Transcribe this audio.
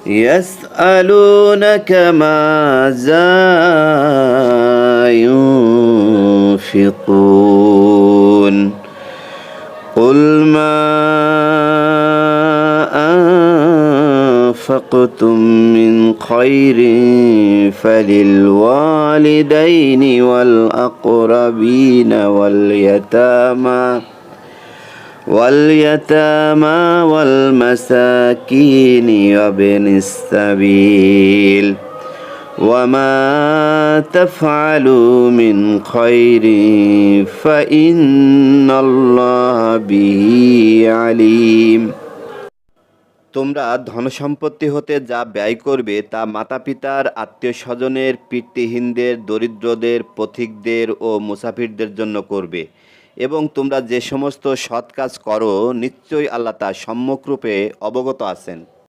يسألونك ماذا ينفقون قل ما أنفقتم من خير فللوالدين والأقربين واليتامى والمساكين وابن السبيل وما تفعلوا من خير فإن الله به عليم। তোমরা ধনসম্পত্তি হতে যা ব্যয় করবে তা মাতাপিতার, আত্মীয় স্বজনের, পিতৃহীনদের, দরিদ্রদের, পথিকদের ও মুসাফিরদের জন্য করবে। এবং তোমরা যে সমস্ত সৎ কাজ করো নিশ্চয়ই আল্লাহ তা সম্যকরূপে অবগত আছেন।